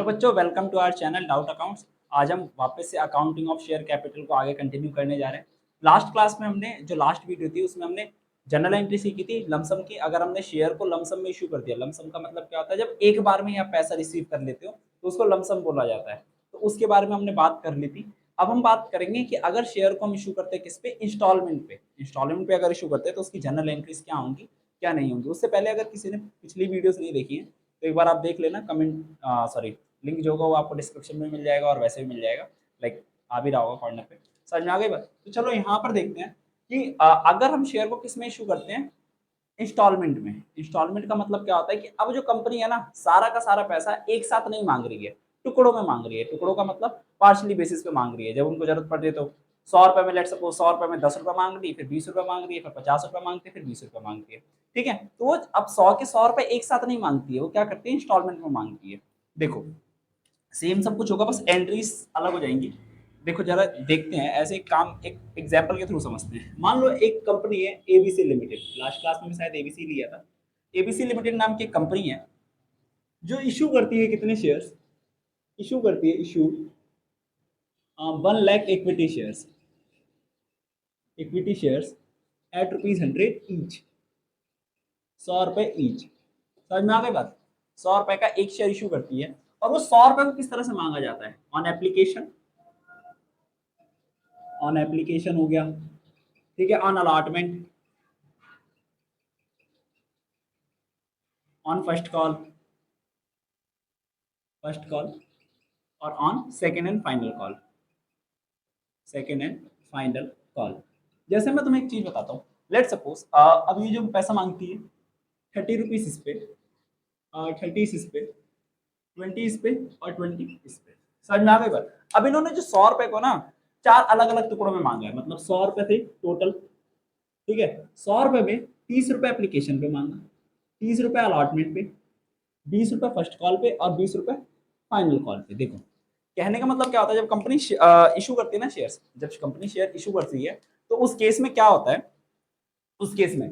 Hello बच्चों, welcome to our channel doubt accounts. आज हम वापस से अकाउंटिंग ऑफ शेयर कैपिटल को आगे कंटिन्यू करने जा रहे हैं। लास्ट क्लास में हमने जो लास्ट वीडियो थी उसमें हमने जनरल एंट्री सीखी थी लमसम की। अगर हमने शेयर को लमसम में इशू कर दिया, लमसम का मतलब क्या होता है, जब एक बार में ही आप पैसा रिसीव कर लेते हो तो उसको लमसम बोला जाता है। तो उसके बारे में हमने बात कर ली थी। अब हम बात करेंगे कि अगर शेयर को हम इशू करते हैं किस पे, इंस्टॉलमेंट पे अगर इशू करते हैं तो उसकी जनरल एंट्रीज क्या होंगी क्या नहीं होंगी। उससे पहले अगर किसी ने पिछली वीडियोस नहीं देखी है तो एक बार आप देख लेना। लिंक जो होगा वो आपको डिस्क्रिप्शन में मिल जाएगा और वैसे भी मिल जाएगा, लाइक आ भी रहा होगा कॉर्नर पे। समझ में आ गई बात? तो चलो यहाँ पर देखते हैं कि अगर हम शेयर को किस में इशू करते हैं, इंस्टॉलमेंट में। इंस्टॉलमेंट का मतलब क्या होता है कि अब जो कंपनी है ना, सारा का सारा पैसा एक साथ नहीं मांग रही है, टुकड़ों में मांग रही है। टुकड़ों का मतलब पार्शली बेसिस पे मांग रही है। जब उनको जरूरत पड़ती है तो 100 रुपए में, लेट सपोज 100 रुपए में 10 रुपए मांग रही है, फिर 20 रुपए मांग रही है, फिर 50 रुपए मांगती है, फिर 20 रुपए मांगती है। ठीक है, तो वो अब 100 के 100 रुपए एक साथ नहीं मांगती है, वो क्या करती है, इंस्टॉलमेंट में मांगती है। देखो सेम सब कुछ होगा, बस एंट्रीज अलग हो जाएंगी। देखो जरा देखते हैं, ऐसे एक काम एक एग्जांपल के थ्रू समझते हैं। मान लो एक कंपनी है एबीसी लिमिटेड, लास्ट क्लास में भी शायद एबीसी लिया था। एबीसी लिमिटेड नाम की एक कंपनी है जो इशू करती है कितने शेयर्स, इशू करती है, issue 1 lakh equity shares, at ₹100 each, 100 रुपए ईच। समझ में आ गई बात? 100 रुपए का एक शेयर इशू करती है और वो 100 रुपए को किस तरह से मांगा जाता है, ऑन एप्लीकेशन। ऑन एप्लीकेशन हो गया, ठीक है, on allotment, on first call और on second and final call. जैसे मैं तुम्हें एक चीज बताता हूँ, लेट सपोज अब ये जो पैसा मांगती है 30 रुपीज इस पे, 30 इस पे, 20 इस पे और 20 इस पे। समझ में आ गई बात? अब इन्होंने जो 100 रुपए को ना 4 अलग अलग टुकड़ों में मांगा है, मतलब 100 रुपए थे टोटल। ठीक है, 100 रुपए में 30 रुपए एप्लीकेशन पे मांगा, 30 रुपए अलॉटमेंट पे, 20 रुपए फर्स्ट कॉल पे और 20 रुपए फाइनल कॉल पे। देखो कहने का मतलब क्या होता है, जब कंपनी इशू करती है ना शेयर्स, जब कंपनी शेयर इशू करती है तो उस केस में क्या होता है, उस केस में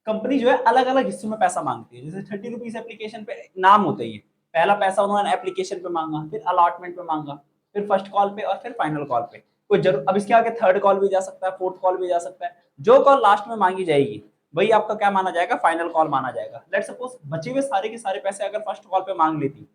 कंपनी जो है अलग अलग हिस्सों में पैसा मांगती है। जैसे 30 रुपीज एप्लीकेशन पे नाम होते ही है, पहला पैसा उन्होंने एप्लीकेशन पे मांगा, फिर अलॉटमेंट पे मांगा, फिर फर्स्ट कॉल पे और फिर फाइनल कॉल पे। कोई जरूर अब इसके आगे थर्ड कॉल भी जा सकता है, फोर्थ कॉल भी जा सकता है। जो कॉल लास्ट में मांगी जाएगी वही आपका क्या माना जाएगा, फाइनल कॉल माना जाएगा। लेट सपोज बचे हुए सारे के सारे पैसे अगर फर्स्ट कॉल पे मांग लेती,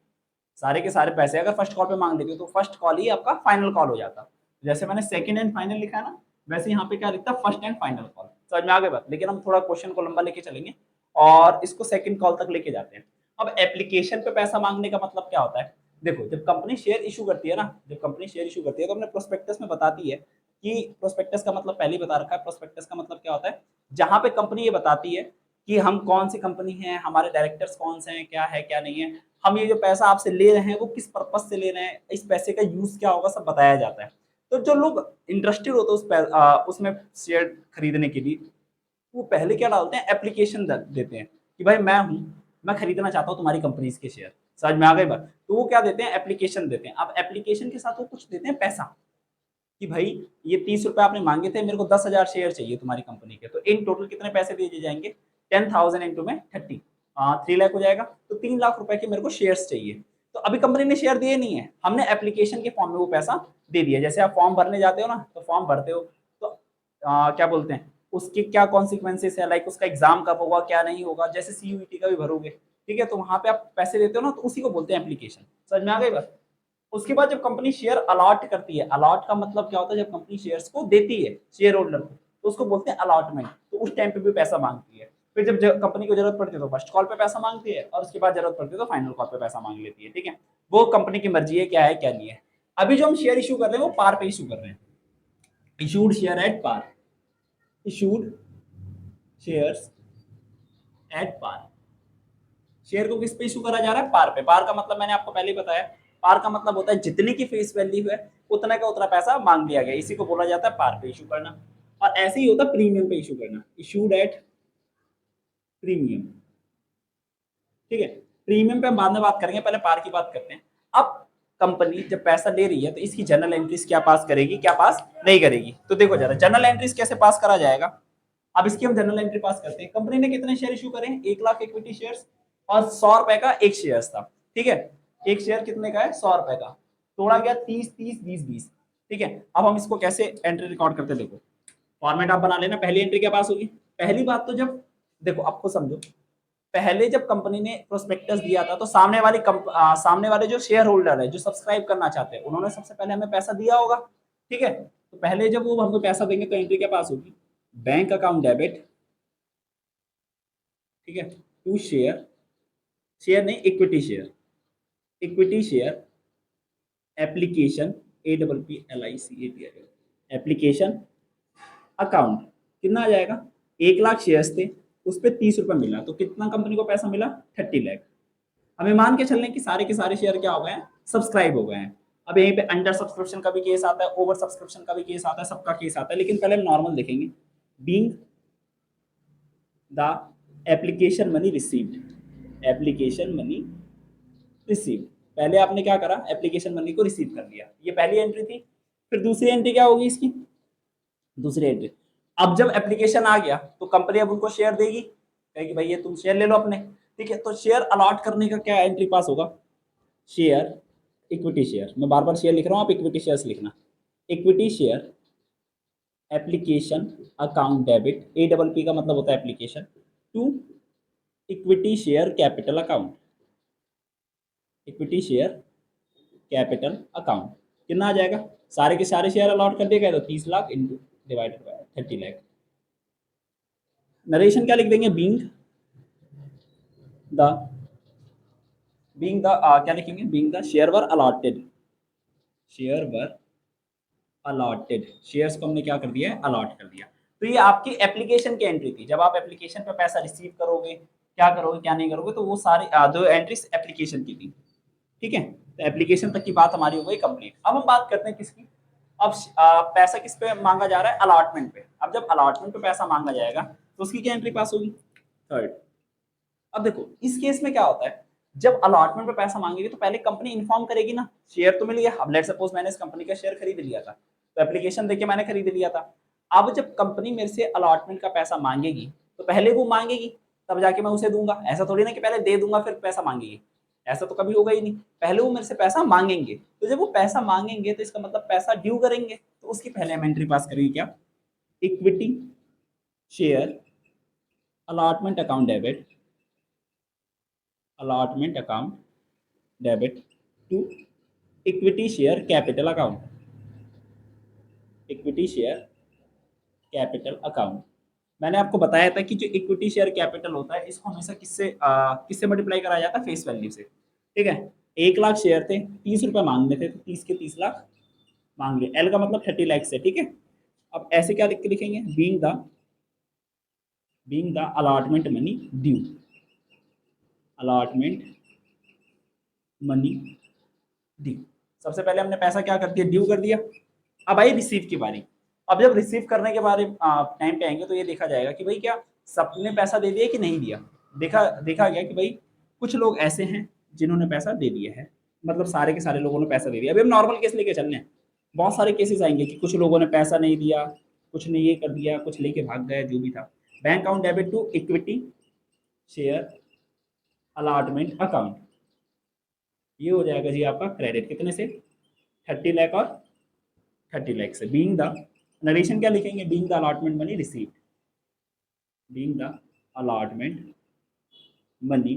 सारे के सारे पैसे अगर फर्स्ट कॉल पे मांग लेती तो फर्स्ट कॉल ही आपका फाइनल कॉल हो जाता। जैसे मैंने सेकंड एंड फाइनल लिखा है ना, वैसे यहाँ पे क्या लिखता, फर्स्ट एंड फाइनल कॉल। समझ में आ गई बात? लेकिन हम थोड़ा क्वेश्चन को लंबा लेके चलेंगे और इसको सेकंड कॉल तक लेके जाते हैं। अब एप्लीकेशन पे पैसा मांगने का मतलब क्या होता है, देखो जब कंपनी शेयर इशू करती है ना, जब कंपनी शेयर इशू करती है तो अपने प्रोस्पेक्टस में बताती है कि, प्रोस्पेक्टस का मतलब पहले ही बता रखा है, प्रोस्पेक्टस का मतलब क्या होता है, जहां पे कंपनी ये बताती है कि हम कौन सी कंपनी है, हमारे डायरेक्टर्स कौन से हैं, क्या है क्या नहीं है, हम ये जो पैसा आपसे ले रहे हैं वो किस पर्पज से ले रहे हैं, इस पैसे का यूज क्या होगा, सब बताया जाता है। तो जो लोग इंटरेस्टेड होते हैं उसमें शेयर खरीदने के लिए, वो पहले क्या डालते हैं, एप्लीकेशन देते हैं कि भाई मैं हूँ, मैं खरीदना चाहता हूँ तुम्हारी कंपनी के शेयर। समझ में आ गई बात? तो वो क्या देते हैं, एप्लीकेशन देते हैं। अब एप्लीकेशन के साथ वो कुछ देते हैं पैसा, कि भाई ये 30 रुपए आपने मांगे थे, मेरे को 10,000 शेयर चाहिए तुम्हारी कंपनी के, तो इन टोटल कितने पैसे दिए जाएंगे, 10,000 इंटू में 30, 3 लाख हो जाएगा। तो 3 लाख रुपए के मेरे को शेयर्स चाहिए। तो अभी कंपनी ने शेयर दिए नहीं है, हमने एप्लीकेशन के फॉर्म में वो पैसा दे दिया। जैसे आप फॉर्म भरने जाते हो ना, तो फॉर्म भरते हो तो क्या बोलते हैं, उसके क्या कॉन्सिक्वेंसेस है, लाइक उसका एग्जाम कब होगा क्या नहीं होगा, जैसे सीयूईटी का भी भरोगे, ठीक है, तो वहां पे आप पैसे देते हो ना, तो उसी को बोलते हैं एप्लीकेशन। समझ में आ गई बात? उसके बाद जब कंपनी शेयर अलॉट करती है, अलॉट का मतलब क्या होता है, जब कंपनी शेयर्स को देती है शेयर होल्डर को, तो उसको बोलते हैं अलॉटमेंट। तो उस टाइम पे भी पैसा मांगती है। फिर जब कंपनी को जरूरत पड़ती है तो फर्स्ट कॉल पे पैसा मांगती है और उसके बाद जरूरत पड़ती है तो फाइनल कॉल पे पैसा मांग लेती है। ठीक है, वो कंपनी की मर्जी है क्या नहीं है। अभी जो हम शेयर इशू कर रहे हैं वो पार पे इशू कर रहे हैं, issued share at par, issued shares at par. Share को किस पे इशू करा जा रहा है, पार पे। पार का मतलब मैंने आपको पहले ही बताया, पार का मतलब होता है जितने की फेस वैल्यू है उतना का उतना पैसा मांग लिया गया, इसी को बोला जाता है पार पे इशू करना। और ऐसे ही होता है प्रीमियम पे इशू करना, इशूड एट प्रीमियम। ठीक है, प्रीमियम पे हम बाद में बात करेंगे, पहले पार की बात करते हैं। अब कंपनी जब पैसा ले रही है तो इसकी जर्नल एंट्रीज क्या पास करेगी, क्या पास नहीं करेगी। तो देखो जरा जर्नल एंट्रीज कैसे पास करा जाएगा। अब इसकी हम जनरल एंट्री पास करते हैं। कंपनी ने कितने शेयर इशू करे, 1 लाख इक्विटी शेयर्स और 100 रुपए का एक शेयर था। ठीक है, एक शेयर कितने का है, 100 रुपए का, तोड़ा गया 30 30 20 20। ठीक है, अब हम इसको कैसे एंट्री रिकॉर्ड करते हैं, देखो फॉर्मेट आप बना लेना। पहली एंट्री क्या पास होगी, पहली बात तो जब देखो आपको समझो, पहले जब कंपनी ने प्रोस्पेक्टस दिया था तो सामने वाले जो शेयर होल्डर है, जो सब्सक्राइब करना चाहते हैं, उन्होंने सबसे पहले हमें पैसा दिया होगा। ठीक है, तो पहले जब वो हमको पैसा देंगे तो एंट्री क्या पास होगी, बैंक अकाउंट डेबिट, ठीक है, टू शेयर, शेयर नहीं equity share, equity share application, APPLICAT, application account, कितना आ जाएगा, 1 लाख शेयर्स थे, उस पर 30 रुपए मिला, तो कितना कंपनी को पैसा मिला, 30 लाख। हमें मान के चलने की सारे के सारे शेयर क्या हो गए हैं, सब्सक्राइब हो गए हैं। अब यहीं पे अंडर सब्सक्रिप्शन का भी केस आता है, ओवर सब्सक्रिप्शन का भी केस आता है, सबका केस आता है, लेकिन पहले हम नॉर्मल देखेंगे। Being the application money received, application money received, पहले आपने क्या करा, एप्लीकेशन मनी को रिसीव कर लिया, ये पहली एंट्री थी। फिर दूसरी एंट्री क्या होगी इसकी, दूसरी एंट्री, अब जब एप्लीकेशन आ गया तो कंपनी अब उनको शेयर देगी, कहेगी भाई ये तुम शेयर ले लो अपने। ठीक है, तो शेयर अलॉट करने का क्या एंट्री पास होगा, शेयर इक्विटी शेयर, मैं बार बार शेयर लिख रहा हूँ, आप इक्विटी शेयर्स लिखना, equity share application account debit, APP का मतलब होता है application, to equity share capital account, equity share capital account, कितना आ जाएगा, सारे के सारे शेयर अलॉट कर दिए गए तो 30 lakh into divided by 30 lakh. Narration क्या लिख देंगे, द बीइंग द क्या लिखेंगे, being the share were allotted, share were allotted, shares को हमने क्या कर दिया है, अलॉट कर दिया। तो ये आपकी एप्लीकेशन की एंट्री थी, जब आप एप्लीकेशन पे पैसा रिसीव करोगे, क्या करोगे क्या नहीं करोगे, तो वो सारी दो एंट्रीज एप्लीकेशन की थी। ठीक है, तो एप्लीकेशन तक की बात हमारी हो गई कंप्लीट। अब हम बात करते हैं किसकी, अब पैसा किस पे मांगा जा रहा है, अलॉटमेंट पे। अब जब अलॉटमेंट पे पैसा मांगा जाएगा तो उसकी क्या एंट्री पास होगी, थर्ड। अब देखो इस केस में क्या होता है, जब अलॉटमेंट पे पैसा मांगेगी तो पहले कंपनी इन्फॉर्म करेगी ना, शेयर तो मिल गया, अब लेट सपोज मैंने इस कंपनी का शेयर खरीद लिया था, तो एप्लीकेशन देके मैंने खरीद लिया था। अब जब कंपनी मेरे से अलॉटमेंट का पैसा मांगेगी तो पहले वो मांगेगी, तब जाके मैं उसे दूंगा, ऐसा थोड़ी ना कि पहले दे दूंगा फिर पैसा मांगेगी, ऐसा तो कभी होगा ही नहीं, पहले वो मेरे से पैसा मांगेंगे। तो जब वो पैसा मांगेंगे तो इसका मतलब पैसा ड्यू करेंगे, तो उसकी पहले हम एंट्री पास करेंगे क्या, equity share allotment account debit, allotment account debit to equity share capital account, equity share capital account. मैंने आपको बताया था कि जो इक्विटी शेयर कैपिटल होता है इसको हमेशा किससे मल्टीप्लाई कराया जाता है, फेस वैल्यू से। ठीक है, 1 लाख शेयर थे, 30 रुपए मांगने थे, तो 30 के 30 लाख मांग लिए, एल का मतलब 30 लाख से। ठीक है, अब ऐसे क्या लिख के लिखेंगे, being the allotment money due, allotment money due, सबसे पहले हमने पैसा क्या कर दिया, ड्यू कर दिया। अब आई रिसीव की बारी, अब जब रिसीव करने के बारे टाइम पे आएंगे तो ये देखा जाएगा कि भाई क्या सबने पैसा दे दिया कि नहीं दिया। देखा गया कि भाई कुछ लोग ऐसे हैं जिन्होंने पैसा दे दिया है, मतलब सारे के सारे लोगों ने पैसा दे दिया। अभी हम नॉर्मल केस लेके चल रहे हैं, बहुत सारे केसेस आएंगे कि कुछ लोगों ने पैसा नहीं दिया, कुछ ने ये कर दिया, कुछ लेके भाग गए, जो भी था। Bank account debit to equity share allotment account, ये हो जाएगा जी आपका क्रेडिट, कितने से, 30 लाख और 30 लाख से। बीइंग द नरेशन क्या लिखेंगे, being the allotment money received, being the allotment money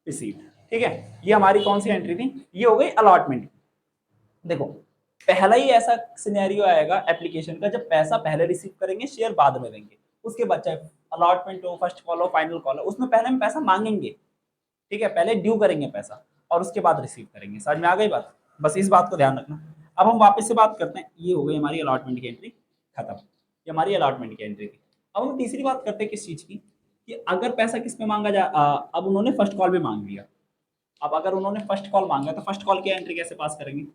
received. ठीक है, ये हमारी कौन सी एंट्री थी, ये हो गई अलॉटमेंट। देखो पहला ही ऐसा सिनेरियो आएगा एप्लीकेशन का जब पैसा पहले रिसीव करेंगे, शेयर बाद में देंगे। उसके बाद चाहे अलॉटमेंट हो, फर्स्ट कॉल हो, फाइनल कॉल हो, उसमें पहले हम पैसा मांगेंगे। ठीक है, पहले ड्यू करेंगे पैसा और उसके बाद रिसीव करेंगे। समझ में आ गई बात, बस इस बात को ध्यान रखना। अब हम वापस से बात करते हैं, ये हो गई हमारी अलॉटमेंट की एंट्री खत्म, ये हमारी अलॉटमेंट की एंट्री थी। अब हम तीसरी बात करते हैं किस चीज की, कि अगर पैसा किस पे मांगा जा अब उन्होंने फर्स्ट कॉल में मांग लिया। अब अगर उन्होंने फर्स्ट कॉल मांगा तो फर्स्ट कॉल की एंट्री कैसे पास करेंगे,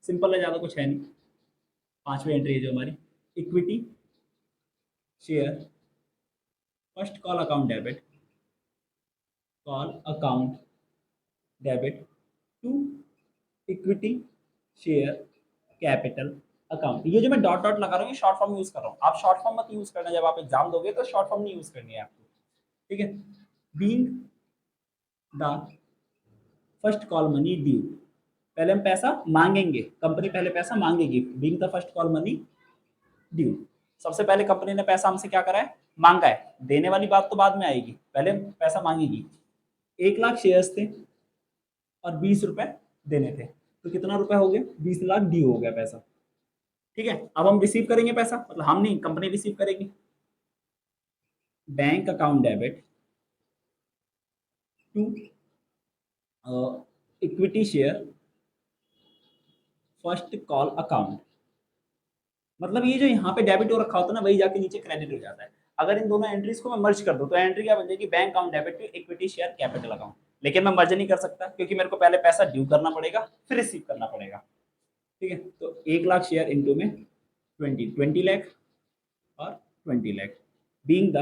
सिंपल है, ज़्यादा कुछ है नहीं। पांचवी एंट्री है जो हमारी, equity share first call account debit, call account debit to equity share capital account. ये जो मैं डॉट डॉट लगा रहा हूँ ये शॉर्ट फॉर्म यूज कर रहा हूँ, आप शॉर्ट फॉर्म मत यूज करना, जब आप एग्जाम दोगे तो शॉर्ट फॉर्म नहीं यूज करनी है आपको। ठीक है, being the first call money due, पहले हम पैसा मांगेंगे, कंपनी पहले पैसा मांगेगी, being the first call money due. सबसे पहले कंपनी ने पैसा हमसे क्या करा है, मांगा है, देने वाली बात तो बाद में आएगी, पहले पैसा मांगेगी। 1 लाख शेयर्स थे और 20 रुपए देने थे, तो कितना रुपए हो गया, 20 लाख ड्यू हो गया पैसा। ठीक है, अब हम रिसीव करेंगे पैसा, मतलब हम नहीं, कंपनी रिसीव करेगी। Bank account debit to equity share first call account, मतलब ये जो यहाँ पे डेबिट हो रखा होता है ना, वही जाके नीचे क्रेडिट हो जाता है। अगर इन दोनों एंट्रीज को मैं मर्ज कर दूं तो एंट्री क्या बन जाएगी, bank account debit to equity share capital account. लेकिन मैं मर्ज नहीं कर सकता क्योंकि मेरे को पहले पैसा ड्यू करना पड़ेगा, फिर रिसीव करना पड़ेगा। ठीक है, तो 1 लाख शेयर इंटू में 20 लाख और 20 lakh being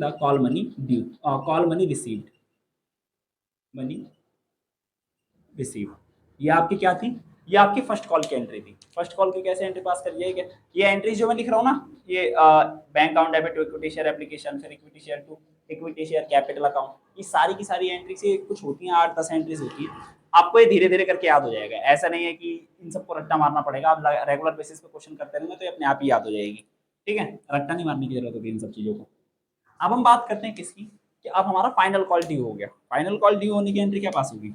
the call money due, call money received, money receive. ये आपकी क्या थी, ये आपकी फर्स्ट कॉल की एंट्री थी। फर्स्ट कॉल की कैसे एंट्री पास करिए, क्या ये एंट्री जो मैं लिख रहा हूँ ना, ये bank account debit to equity share application, फिर equity share to equity share capital account, ये सारी की सारी एंट्री से कुछ होती हैं, 8-10 एंट्रीज होती है। आपको ये धीरे धीरे करके याद हो जाएगा, ऐसा नहीं है कि इन सबको रट्टा मारना पड़ेगा। आप रेगुलर बेसिस पे क्वेश्चन करते रहेंगे तो ये अपने आप ही याद हो जाएगी। ठीक है, रट्टा नहीं मारने की जरूरत होती इन सब चीजों को। अब हम बात करते हैं किसकी, कि अब हमारा फाइनल कॉल ड्यू हो गया। फाइनल कॉल ड्यू होने की एंट्री क्या पास होगी,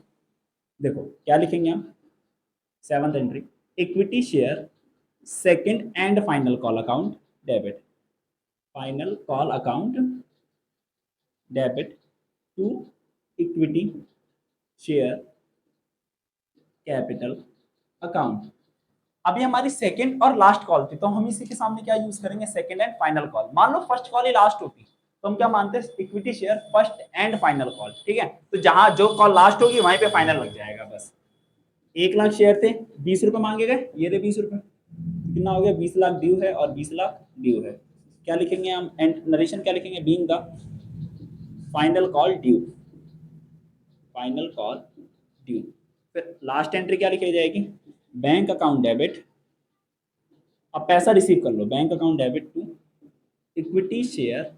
देखो क्या लिखेंगे हम, 7th entry, equity share second and final call account debit, final call account debit to equity share capital account. अभी हमारी सेकंड और लास्ट कॉल थी, तो हम इसी के सामने क्या यूज करेंगे, सेकंड एंड फाइनल कॉल। मान लो फर्स्ट कॉल ही लास्ट होती तो हम क्या मानते हैं, equity share first and final call. ठीक है, तो जहां जो कॉल लास्ट होगी वहीं पे फाइनल लग जाएगा बस। 1 लाख शेयर थे, 20 रुपए मांगे गए, ये थे 20 रुपए, कितना हो गया, 20 लाख ड्यू है और 20 लाख ड्यू है। क्या लिखेंगे हम, एंड नरेशन क्या लिखेंगे, being the final call due, final call due. फिर लास्ट एंट्री क्या लिखी जाएगी, बैंक अकाउंट डेबिट, अब पैसा रिसीव कर लो, bank account debit to equity share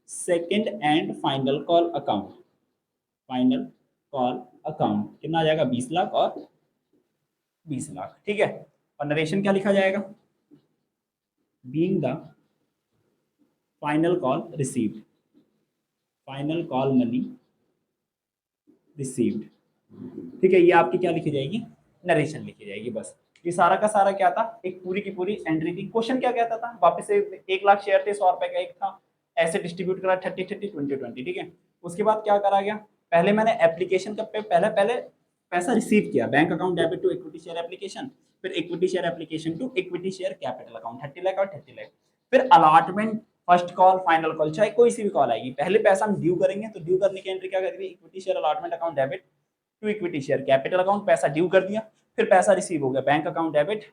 second and final call account, final call account कितना आ जाएगा, 20 लाख और 20 लाख। ठीक है, और नरेशन क्या लिखा जाएगा, being the final call received, final call money received. ठीक है, ये आपकी क्या लिखी जाएगी, नरेशन लिखी जाएगी बस। ये सारा का सारा क्या था, एक पूरी की पूरी एंट्री थी। क्वेश्चन क्या कहता था, वापस से 1 लाख शेयर थे, 100 रुपए का एक था, ऐसे डिस्ट्रीब्यूट करा 30-30-20-20। ठीक है, उसके बाद क्या करा गया, पहले मैंने एप्लीकेशन का पहले पैसा रिसीव किया, bank account debit to equity share application, फिर equity share application to equity share capital account 30 lakh और 30 लाख। फिर allotment, first call, final call, चाहे कोई सी भी कॉल आएगी, पहले पैसा हम ड्यू करेंगे, तो ड्यू करने की एंट्री क्या करेंगे, equity share allotment account debit to equity share capital account, पैसा ड्यू कर दिया, फिर पैसा रिसीव हो गया, bank account debit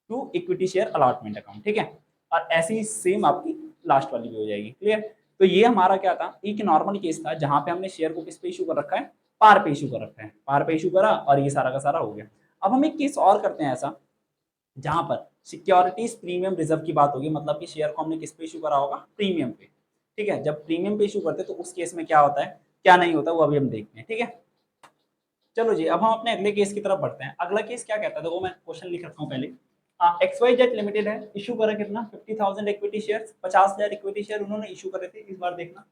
to equity share allotment account. ठीक है, और ऐसी ही सेम आपकी लास्ट वाली भी हो जाएगी। क्लियर, तो ये हमारा क्या था, एक नॉर्मल केस था जहां पे हमने शेयर को किस पे इशू कर रखा है, पार पे इशू कर रखा है, पार पे इशू करा और ये सारा का सारा हो गया। अब हम एक केस और करते हैं ऐसा, जहां पर सिक्योरिटीज प्रीमियम रिजर्व की बात होगी, मतलब कि शेयर को हमने किस पे इशू करा होगा, प्रीमियम पे। ठीक है, जब प्रीमियम पे इशू करते हैं तो उस केस में क्या होता है, क्या नहीं होता, वो अभी हम देखते हैं। ठीक है, चलो जी, अब हम अपने अगले केस की तरफ बढ़ते हैं। अगला केस क्या कहता है, देखो मैं क्वेश्चन लिख रखा हूँ पहले। XYZ लिमिटेड है, इशू करा कितना, 50,000 इक्विटी शेयर्स, 50,000 इक्विटी शेयर उन्होंने इशू करे थे। इस बार देखना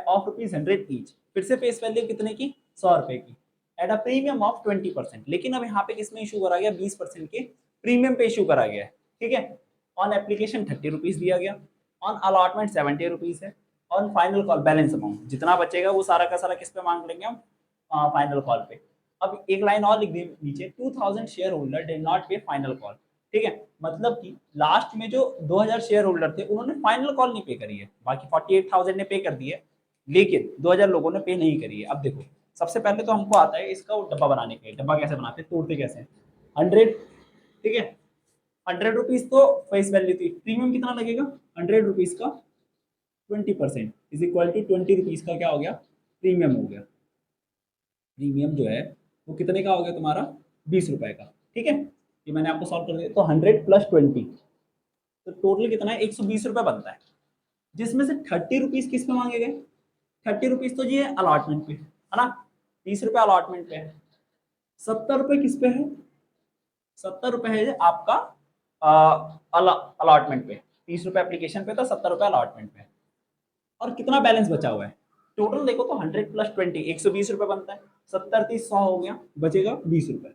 ऑफ ₹100 ईच, फिर से फेस वैल्यू कितने की, 100 रुपए की, एट अ प्रीमियम ऑफ 20%। लेकिन अब यहाँ पे किसमें इशू करा गया, 20% के प्रीमियम पे इशू करा गया है। ठीक है, ऑन एप्लीकेशन ₹30 दिया गया, ऑन अलॉटमेंट ₹70 है, on final call balance amount जितना बचेगा वो सारा का सारा किस पे मांग लेंगे हम, फाइनल कॉल पे। अब एक लाइन और लिख दी नीचे, 2000 शेयर होल्डर डिड नॉट पे फाइनल कॉल। ठीक है, मतलब कि लास्ट में जो 2000 शेयर होल्डर थे उन्होंने फाइनल कॉल नहीं पे करी है, बाकी 48,000 ने पे कर दी है, लेकिन 2000 लोगों ने पे नहीं करी है। अब देखो, सबसे पहले तो हमको आता है इसका वो डब्बा बनाने का, डब्बा कैसे बनाते हैं, तोड़ते कैसे हैं, 100। ठीक है, ₹100 तो फेस वैल्यू थी, प्रीमियम कितना लगेगा, ₹100 का 20% इज इक्वल टू ₹20 का क्या हो गया, प्रीमियम हो गया। प्रीमियम जो है वो कितने का हो गया तुम्हारा, ₹20 का। ठीक है, ये मैंने आपको सॉल्व कर दिया, तो 100 + 20 तो टोटल कितना है, ₹120 बनता है, जिसमें से ₹30 किस पे मांगे गए, ₹30 तो जी है अलॉटमेंट पे, है ना, ₹30 अलॉटमेंट पे है, ₹70 किस पे है, ₹70 है आपका अलॉटमेंट पे, ₹30 एप्लीकेशन पे था, ₹70 अलॉटमेंट पे। और कितना बैलेंस बचा हुआ है टोटल देखो तो 100 प्लस 20 ₹120 बनता है, 70 30 100 हो गया, बचेगा ₹20।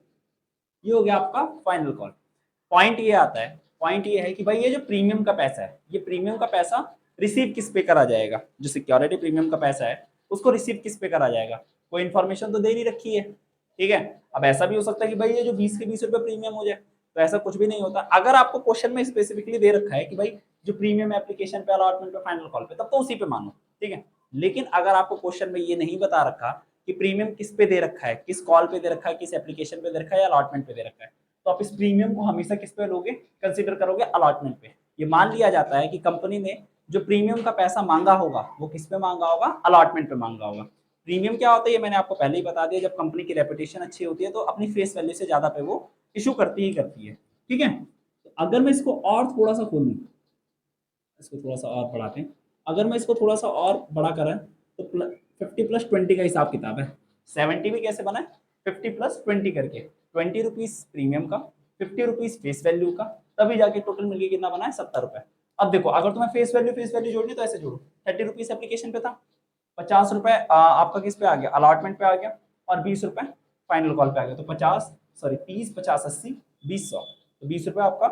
ये हो गया आपका फाइनल कॉल। पॉइंट ये आता है, पॉइंट ये है कि भाई ये जो प्रीमियम का पैसा है, ये प्रीमियम का पैसा रिसीव किस पे करा जाएगा, जो सिक्योरिटी प्रीमियम का पैसा है उसको रिसीव किस पे करा जाएगा, कोई इन्फॉर्मेशन तो दे नहीं रखी है, ठीक है। अब ऐसा भी हो सकता है कि भाई ये जो 20 के ₹20 प्रीमियम हो जाए, तो ऐसा कुछ भी नहीं होता। अगर आपको क्वेश्चन में स्पेसिफिकली दे रखा है कि भाई जो प्रीमियम एप्लीकेशन पे, अलॉटमेंट पे, फाइनल कॉल पे, तब तो उसी पे मानो, ठीक है। लेकिन अगर आपको क्वेश्चन में ये नहीं बता रखा कि प्रीमियम किस पे दे रखा है, किस कॉल पे दे रखा है, किस एप्लीकेशन पे दे रखा है या अलॉटमेंट पे दे रखा है, तो आप इस प्रीमियम को हमेशा किस पे लोगे, कंसीडर करोगे अलॉटमेंट पे। ये मान लिया जाता है कि कंपनी ने जो प्रीमियम का पैसा मांगा होगा वो किस पे मांगा होगा, अलॉटमेंट पे मांगा होगा। प्रीमियम क्या होता है ये मैंने आपको पहले ही बता दिया, जब कंपनी की रेपुटेशन अच्छी होती है तो अपनी फेस वैल्यू से ज्यादा पे वो इशू करती ही करती है, ठीक है। तो अगर मैं इसको और थोड़ा सा खोलूँ, इसको थोड़ा सा और बढ़ाते हैं, अगर मैं इसको थोड़ा सा और बड़ा करें तो 50 प्लस 20 का हिसाब किताब है। 70 भी कैसे बना है, 50 प्लस 20 करके, ₹20 प्रीमियम का, ₹50 फेस वैल्यू का, तभी जाके टोटल मिलके कितना बना है, ₹70। अब देखो अगर तुम्हें फेस वैल्यू जोड़नी तो ऐसे जोड़ो, ₹30 एप्लीकेशन पे था, ₹50 आपका किस पे आ गया, अलॉटमेंट पे आ गया, और ₹20 फाइनल कॉल पे आ गया, तो 50 सॉरी 30 50 80 20 100, तो ₹20 आपका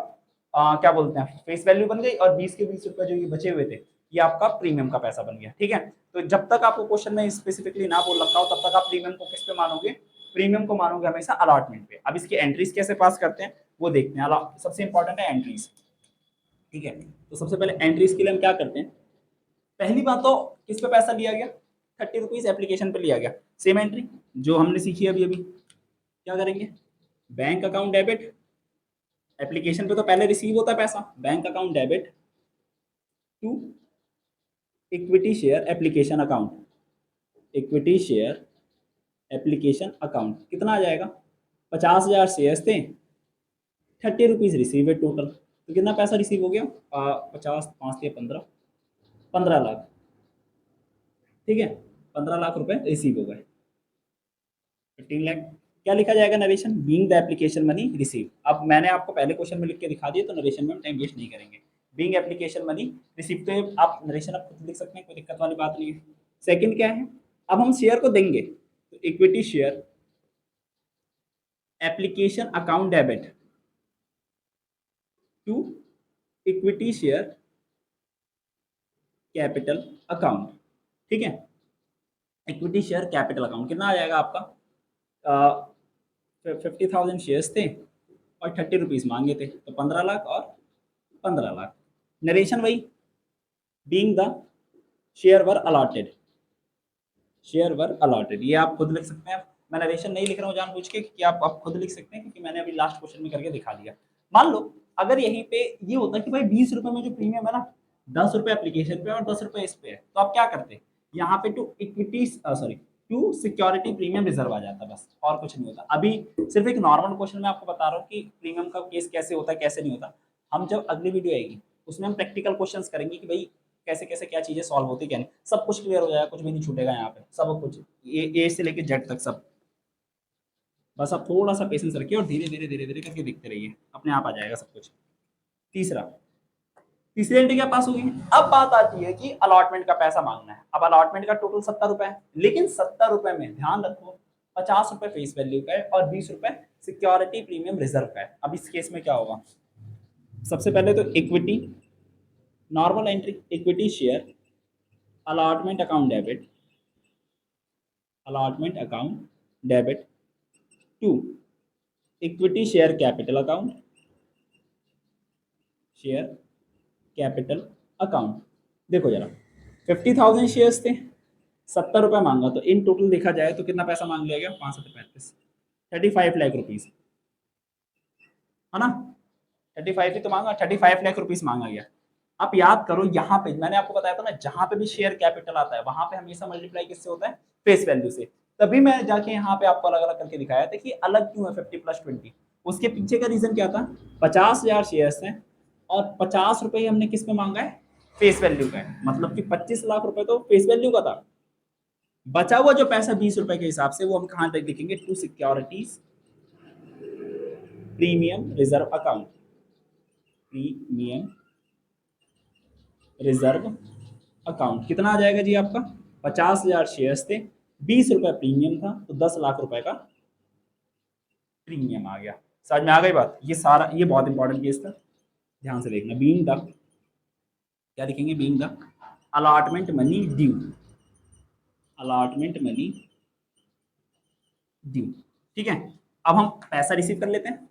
क्या बोलते हैं फेस वैल्यू बन गई, और 20 के ₹20 जो ये बचे हुए थे ये आपका प्रीमियम का पैसा बन गया, ठीक है। तो जब तक आपको क्वेश्चन में स्पेसिफिकली ना बोल रखा हो तब तक आप प्रीमियम को किस पे मानोगे, प्रीमियम को मानोगे हमेशा अलॉटमेंट पे। अब इसकी एंट्रीज कैसे पास करते हैं वो देखते हैं, सबसे इंपॉर्टेंट है एंट्रीज, ठीक है। तो सबसे पहले एंट्रीज के लिए हम क्या करते हैं, पहली बात तो किस पे पैसा लिया गया, ₹30 एप्लीकेशन पे लिया गया, सेम एंट्री जो हमने सीखी अभी अभी, क्या करेंगे, बैंक अकाउंट डेबिट, एप्लीकेशन पे तो पहले रिसीव होता है पैसा, bank account debit to equity share application account, equity share application account, कितना आ जाएगा, 50,000 शेयर्स थे, ₹30 रिसीव है टोटल, तो कितना पैसा रिसीव हो गया, 50 5 से 15 15 लाख, ठीक है, 15 लाख रुपए रिसीव हो गए, 15 लाख। क्या लिखा जाएगा narration, being the application money receive. अब मैंने आपको पहले क्वेश्चन में लिख के दिखा दिया तो नरेशन में हम टाइम वेस्ट नहीं करेंगे, बीइंग एप्लीकेशन मनी रिसीव, तो आप नरेशन आप खुद लिख सकते हैं, कोई दिक्कत वाली बात नहीं है। सेकंड क्या है, अब हम शेयर को देंगे, तो equity share application account debit to equity share capital account, ठीक है। इक्विटी शेयर कैपिटल अकाउंट कितना आ जाएगा आपका, 50,000 शेयर्स थे और ₹30 मांगे थे, तो 15 लाख और 15 लाख। नरेशन वही, being the share were allotted, share were allotted, ये आप खुद लिख सकते हैं। मैं नरेशन नहीं लिख रहा हूँ जानबूझ के, कि आप खुद लिख सकते हैं, क्योंकि मैंने अभी लास्ट क्वेश्चन में करके दिखा दिया। मान लो अगर यहीं पे ये होता कि भाई ₹20 में जो प्रीमियम है ना, ₹10 एप्लीकेशन पे और ₹10 इस पे है, तो आप क्या करते, यहाँ पे to equity sorry to security premium reserve आ जाता, बस और कुछ नहीं होता। अभी सिर्फ एक नॉर्मल क्वेश्चन में आपको बता रहा हूँ कि प्रीमियम का केस कैसे होता है कैसे नहीं होता। हम जब अगली वीडियो आएगी उसमें हम प्रैक्टिकल क्वेश्चंस करेंगे कि भाई कैसे कैसे क्या चीजें सॉल्व होती क्या नहीं, सब कुछ क्लियर हो जाएगा, कुछ भी नहीं छूटेगा यहाँ पे, सब कुछ ए से लेके जेड तक सब। बस आप थोड़ा सा पेशेंस रखिए और धीरे धीरे करके देखते रहिए, अपने आप आ जाएगा सब कुछ। तीसरा, तीसरी एंट्री क्या पास होगी। अब बात आती है कि अलॉटमेंट का पैसा मांगना है। अब अलॉटमेंट का टोटल ₹70 है, लेकिन ₹70 में ध्यान रखो ₹50 फेस वैल्यू का है और ₹20 सिक्योरिटी प्रीमियम रिजर्व का है। अब इस केस में क्या होगा, सबसे पहले तो equity normal entry, equity share allotment account debit, allotment account debit to equity share capital account, share capital account. देखो जरा 50,000 शेयर्स थे, ₹70 मांगा, तो इन टोटल देखा जाए तो कितना पैसा मांग लिया गया, 535 ₹35 लाख, है ना, 35 ही तो मांगा, ₹35 लाख मांगा गया। आप याद करो यहाँ पे मैंने आपको बताया था ना, जहां पे भी शेयर कैपिटल आता है वहां पे हमेशा मल्टीप्लाई किससे होता है, फेस वैल्यू से। तभी मैं जाके यहाँ पे आपको अलग अलग करके दिखाया था कि अलग क्यों है 50 प्लस 20। उसके पीछे का रीजन क्या था, 50,000 शेयर्स हैं और ₹50 हमने किस पे मांगा है, फेस वैल्यू का है, मतलब कि 25 लाख रुपए तो फेस वैल्यू का था, बचा हुआ जो पैसा 20 रुपए के हिसाब से वो हम कहाँ तक लिखेंगे, to securities premium reserve account, premium reserve account. कितना आ जाएगा जी आपका, 50,000 शेयर्स थे, 20 रुपए प्रीमियम था, तो 10 लाख रुपए का प्रीमियम आ गया। समझ में आ गई बात। ये सारा, ये बहुत इंपॉर्टेंट केस था, ध्यान से देखना। बीइंग द, क्या लिखेंगे, being the allotment money due, allotment money due. ठीक है, अब हम पैसा रिसीव कर लेते हैं।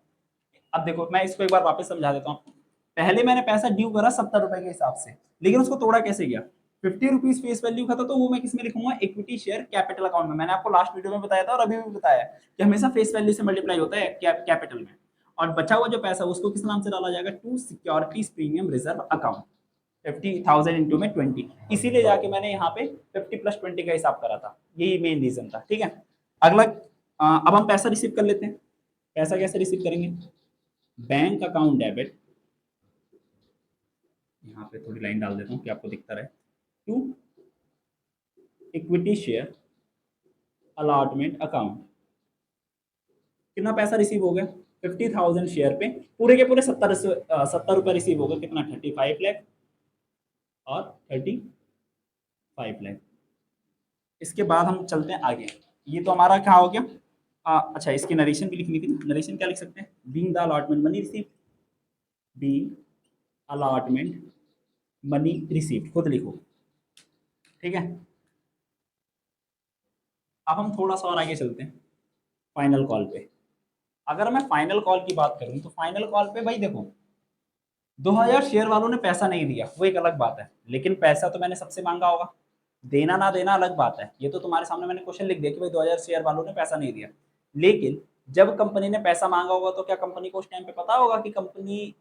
अब देखो मैं इसको एक बार वापस समझा देता हूँ। पहले मैंने पैसा ड्यू करा 70 रुपए के हिसाब से, लेकिन उसको तोड़ा कैसे गया, 50 रुपीज फेस वैल्यू का था, तो वो मैं किस में लिखूंगा, इक्विटी शेयर कैपिटल अकाउंट में। मैंने आपको लास्ट वीडियो में बताया था और अभी भी बताया कि हमेशा फेस वैल्यू से मल्टीप्लाई होता है कैपिटल में। और बचा हुआ जो पैसा उसको किस नाम से डाला जाएगा, to securities premium reserve account, 50,000 into में 20, इसीलिए जाके मैंने यहाँ पे 50 + 20 का हिसाब करा था, यही मेन रीजन था। ठीक है, अगला अब हम पैसा रिसीव कर लेते हैं। पैसा कैसे रिसीव करेंगे, बैंक अकाउंट डेबिट, यहाँ पे थोड़ी लाइन डाल देता हूँ कि आपको दिखता रहे, to equity share allotment account. कितना पैसा रिसीव हो गया, 50,000 शेयर पे पूरे के पूरे 70 रुपए रिसीव होगा, कितना, 35 लाख और 35 लाख। इसके बाद हम चलते हैं आगे। ये तो हमारा क्या हो गया, अच्छा इसकी नरेशन भी लिखनी थी। नरेशन क्या लिख सकते हैं, being the allotment money receive, being allotment money receive, खुद लिखो। ठीक है, अब हम थोड़ा सा और आगे चलते हैं फाइनल कॉल पे। अगर मैं फाइनल कॉल की बात करूं तो फाइनल कॉल पे भाई देखो, 2000 शेयर वालों ने पैसा नहीं दिया, वो एक अलग बात है, लेकिन पैसा तो मैंने सबसे मांगा होगा। देना ना देना अलग बात है, ये तो तुम्हारे सामने मैंने क्वेश्चन लिख दिया कि भाई 2000 शेयर वालों ने पैसा नहीं दिया। लेकिन जब कंपनी ने पैसा मांगा होगा तो क्या कंपनी को उस टाइम पे पता होगा कि कंपनी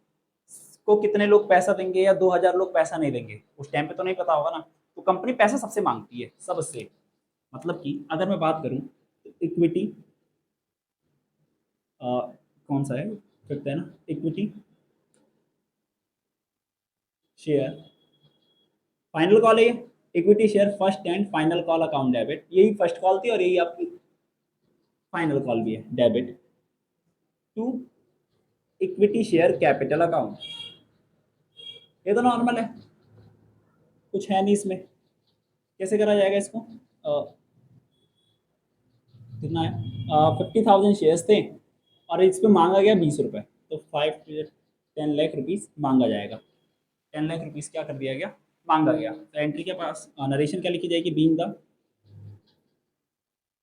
को कितने लोग पैसा देंगे या 2000 लोग पैसा नहीं देंगे, उस टाइम पे तो नहीं पता होगा ना। तो कंपनी पैसा सबसे मांगती है, सबसे। मतलब कि अगर मैं बात करूं तो इक्विटी, कौन सा है, करते हैं ना, इक्विटी शेयर फाइनल कॉल है ये, equity share first and final call account debit, यही फर्स्ट कॉल थी और यही आपकी फाइनल कॉल भी है, debit to equity share capital account. ये तो नॉर्मल है, कुछ है नहीं इसमें। कैसे करा जाएगा इसको, कितना है, 50,000 शेयर्स थे और इस पे मांगा गया 20 रुपए, तो 10 लाख रुपीज मांगा जाएगा। 10 लाख रुपीज क्या कर दिया गया, मांगा गया। तो एंट्री के पास नरेशन क्या लिखी जाएगी, being the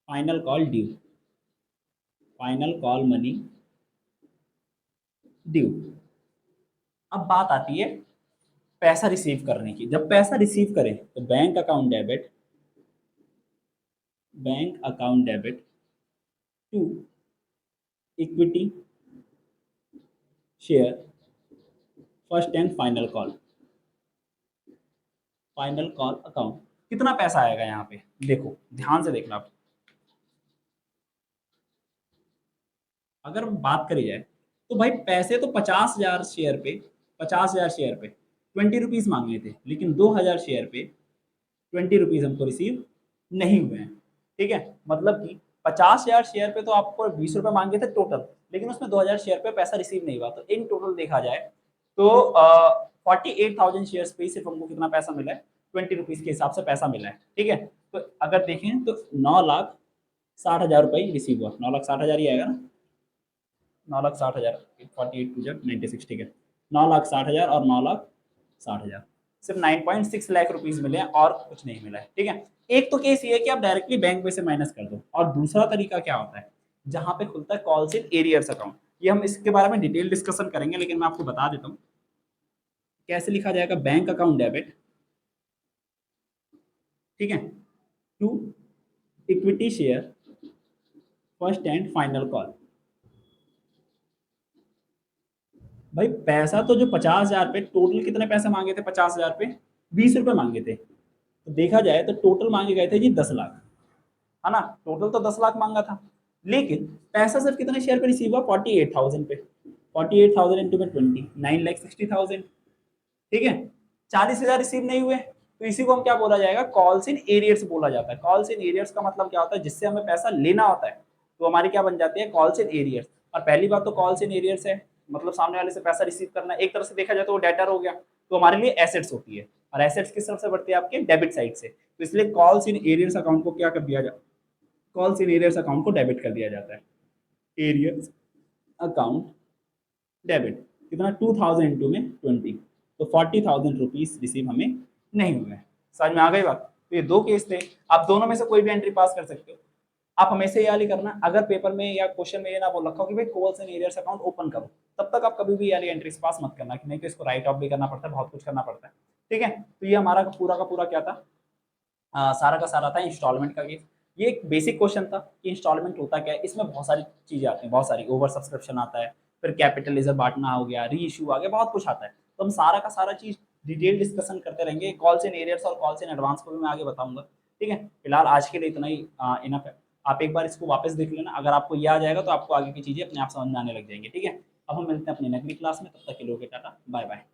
final call due, final call money due. अब बात आती है पैसा रिसीव करने की। जब पैसा रिसीव करें तो bank account debit, bank account debit to equity share first and final call, final call account. कितना पैसा आएगा यहाँ पे, देखो ध्यान से देखना आप। अगर बात करी जाए तो भाई पैसे तो 50,000 शेयर पे, 50,000 शेयर पे 20 रुपीज मांगे थे, लेकिन 2,000 शेयर पे 20 रुपीज हमको रिसीव नहीं हुए हैं। ठीक है, मतलब कि 50,000 शेयर पे तो आपको 20 रुपए मांगे थे टोटल, लेकिन उसमें 2,000 शेयर पे पैसा रिसीव नहीं हुआ। तो इन टोटल देखा जाए तो 48,000 शेयर पे ही सिर्फ हमको कितना पैसा मिला है, 20 रुपीज के हिसाब से पैसा मिला है। ठीक है, तो अगर देखें तो 9,60,000 रुपये रिसीव हुआ, 9,60,000 ही आएगा ना, 9,60,000, 48 ठीक है, 9,60,000 और 9,60,000, सिर्फ 9.6 लाख रुपीज मिले हैं और कुछ नहीं मिला है। ठीक है, एक तो केस ये है कि आप डायरेक्टली बैंक में से माइनस कर दो, और दूसरा तरीका क्या होता है, जहां पे खुलता है कॉल्स इन एरियर्स अकाउंट। ये हम इसके बारे में डिटेल डिस्कशन करेंगे, लेकिन मैं आपको बता देता हूँ कैसे लिखा जाएगा। बैंक अकाउंट डेबिट, ठीक है, to equity share first and final call. भाई पैसा तो जो 50,000 पे टोटल कितने पैसे मांगे थे, 50,000 पे 20 रुपए मांगे थे, तो देखा जाए तो टोटल मांगे गए थे जी 10 लाख, है ना, टोटल तो 10 लाख मांगा था। लेकिन पैसा सिर्फ कितने शेयर पे रिसीव हुआ, 48,000 पे, 48,000 इंटू में 20, 9,60,000। ठीक है, 40,000 रिसीव नहीं हुए, तो इसी को हम क्या बोला जाएगा, कॉल्स इन एरियर्स बोला जाता है। कॉल्स इन एरियर्स का मतलब क्या होता है, जिससे हमें पैसा लेना होता है तो हमारी क्या बन जाती है, कॉल्स इन एरियर्स। और पहली बात तो कॉल्स इन एरियर्स है मतलब सामने वाले से पैसा रिसीव करना, एक तरह से देखा जाए तो वो डेटर हो गया, तो हमारे लिए एसेट्स होती है, और एसेट्स किस तरफ से बढ़ती है, आपके डेबिट साइड से। तो इसलिए कॉल्स इन एरियर्स अकाउंट को क्या कर दिया जाए, कॉल्स इन एरियर्स अकाउंट को डेबिट कर दिया जाता है। एरियर्स अकाउंट डेबिट कितना, 2000 इंटू में 20, तो 40,000 रुपीज रिसीव हमें नहीं हुए। समझ में आ गई बात। तो ये दो केस थे, आप दोनों में से कोई भी एंट्री पास कर सकते हो। आप हमेशा याद ही करना, अगर पेपर में या क्वेश्चन में ये ना बोल रखा हो कि भाई calls and arrears account open करो, तब तक आप कभी भी यार एंट्रीज पास मत करना, कि नहीं तो इसको राइट ऑफ भी करना पड़ता है, बहुत कुछ करना पड़ता है। ठीक है, तो ये हमारा पूरा का पूरा क्या था, सारा का सारा था इंस्टॉलमेंट का केस। ये एक बेसिक क्वेश्चन था कि इंस्टॉलमेंट होता क्या है, इसमें बहुत सारी चीजें आती हैं, बहुत सारी, ओवर सब्सक्रिप्शन आता है, फिर कैपिटलिज्म बांटना हो गया, री इशू आ गया, बहुत कुछ आता है। तो हम सारा का सारा चीज डिटेल डिस्कशन करते रहेंगे, कॉल्स इन एरियर्स और कॉल्स इन एडवांस को भी मैं आगे बताऊंगा। ठीक है, फिलहाल आज के लिए इतना ही इनफ है। आप एक बार इसको वापस देख लेना, अगर आपको ये आ जाएगा तो आपको आगे की चीजें अपने आप समझ में आने लग जाएंगी। ठीक है, अब हम मिलते हैं अपनी अगली क्लास में, तब तक के लिए टाटा बाय बाय।